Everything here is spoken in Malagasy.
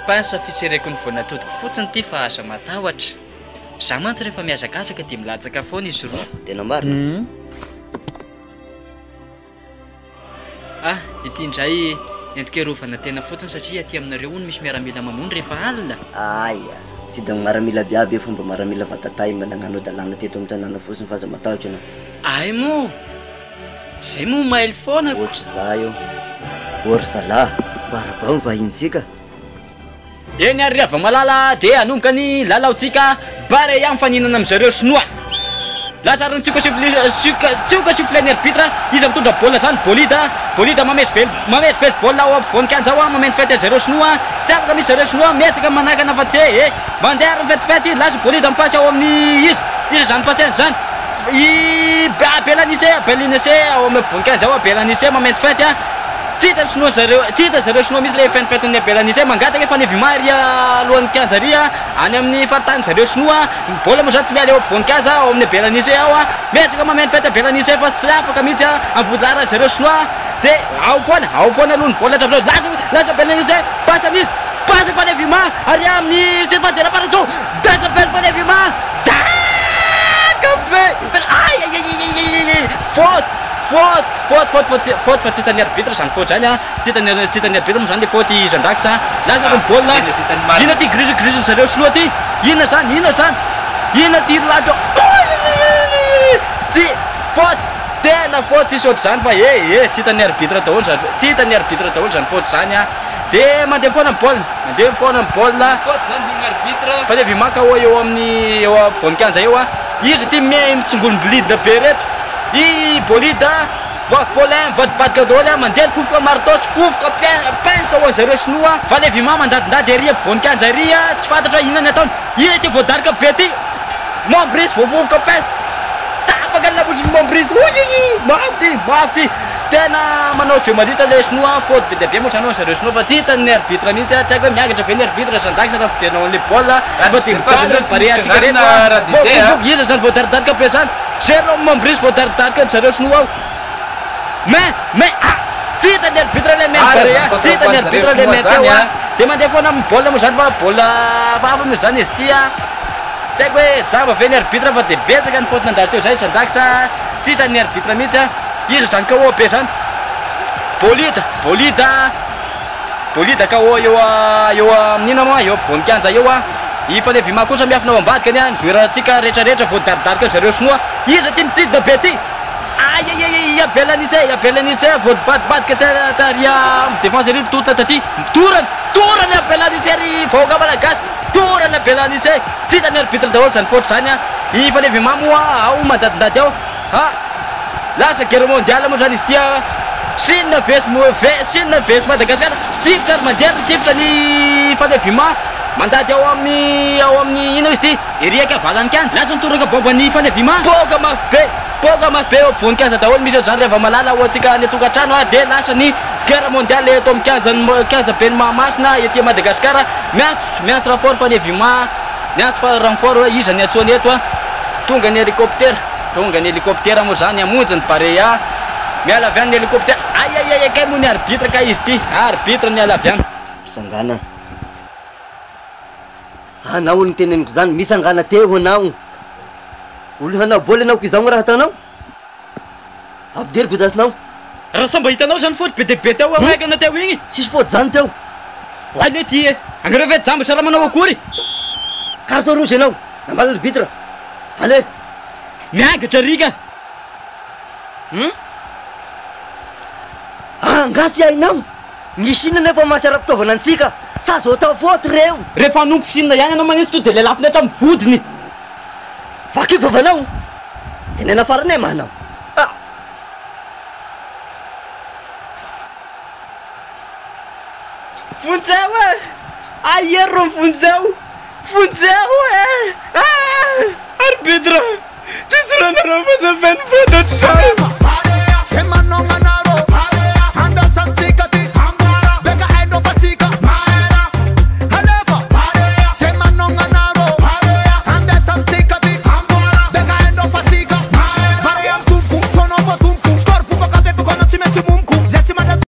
Pasa fisereko ny voanatodiko fotsiny ty fa asa matahotra. Za mantsy rehefa miazakazaka dia milatsaka foana izy roa. Tena marina. Ity indray entikerovana tena fotsiny satria aty aminareo ony misy miaramila mamony rehefa alina. Aya, sy da miaramila biaby fomba miaramila vatatay nagnano dalàna teto amin'ny tanàna fotsiny fa aza matahotra ianao. Ay mo, zay mo maily foana. Ohatry za io. Ohatry zalahy, barabao ny vahinsika. Eny ary ava malala dia anomboka ny lalaotsika bare ihany faninana amin'izareo sinoa. Lazarany tsioka sifflet ny arbitre izy mitondra baolina zany bolida mametrively baolina ao ampovoany kanja ao mameno fety zareo sinoa tsy afaka misy zareo sinoa mietsaka manakana fa tsy mandeha ary fetifety laza bolida mipasy ao amin'ny izy zany paseny zany Belanise ao amin'ny ampovoany kanja ao Belanise mameno fety tsy hita zareo sinoa misy le fenifetiny Belanise mangataka efa nevimary alohan'ny kanjaria any amin'ny faritany zareo sinoa bola moa zany tsy miala eo ampovoany kanja ao amin'ny Belanise ao miezaka mameno fety Belanise fa tsy afaka mihitsy amin'ny zareo sinoa dia ao foana aloha ny bola laza Belanise pasa amin'izy pasa fa nevima ary amin'ny sirfadera paraso dagapel fa nevima faute fa tsy hitan'ny arbitre zany faute zany tsy hitan'ny arbitre moa zany le faute izan-dakisa laza ny baolina inona ty grisy zareo sinoa ty inona ty latro tsy faute tena faute tsisy ohatry zany fa tsy hitan'ny arbitre daholo zany faute zany dia mandeha foana ny baolina fa le vimaka eo amin'ny eo ampovoany kanja eo izy ty mitsongolo blidina be reto i bolida Paulin vadibadika daholo mandeha fofoka martos fofoka pince ho zareo sinoa fa le vima mandadindady ary ampovoany kanja ary tsy fantatra inona ny ataony ina ty voadarika be ty Mombris voafofoka pince tapaka ny lamosiny Mombris mafy ty tena manao jeu malita le sinoa faute be dia be moa zany zareo sinoa fa tsy hitan'ny arbitre mihitsy tsy haiko hoe miakatra ve ny arbitre zandakisa raha fijerina an'le baolina iza zany voadaridarika be zany zero Mombris voadaridarika zareo sinoa ao tsy hitan'ny arbitre le tsy hitan'ny arbitre le mety eo dia mandeha foana amin'ny baolina moa zany fa baolina fafa moa zany izy ty tsy haiko hoe jamba ve ny arbitre fa dia betsaka ny faute nandalo teo zay zandakisa tsy hitan'ny arbitre mihitsy izy zany KO be zany bolida KO eo amin'ina moa eo ampovoany kanja eo ifa le vima kosa miafina ao ambadika ny joueuratsika rehetrarehetra voadaridarika zareo sinoa izy ty mitsidina be ty Belanise voadibadibadika taria défense ery torona taty torany Belanise ry vahoaka malagasy torany Belanise tsy hitan'ny arbitre daholo zany faute zany ifa le vima moa ao mandadindady ao lasa guerre mondiale moa zany izy tia Chine vs Madagascar tifitra ary mandeha tifitra ny fanevima mandady ao amin'ny ino izy ty eriaka avalany kanja lasa nitoraka bomba ny fanevima boka mafy be eo ampovoany kanja daholo misy zany rehefa malala ho antsika ny tokantrano dia lasa ny guerre mondiale eto amin'ny kanja be ny Mahamasina ety Madagascar miantso renfort fanevima miantso renfort izy ny antsoany eto tonga ny hélicoptère moa zany amonjy ny Barea miala avy any ny hélicoptère kay moa ny arbitre ka izy ty arbitre miala avy any misangana anao ny teneniko zany misangana teo anao olo hanao boly anao ko izao raha ataonao abdiry godasinao raha samba hitanao zany faute be dia be teo amaikana teo igny sisy faute zany teo hoany ty anareo ve jamba sara manao akory carton rouge anao namala arbitre ale miangatra rika angasy ainao nisina nefa masy ara-pitaovana antsika sa zo atao faute reo rehefa anompo sinina ihany anao manisy to dia lelafiny hatramin'ny vodiny vakiko vavanao tenena farany manao fonjeo ahery ro fonjeo arbitre tisy ranareo fa zafany fatatry zao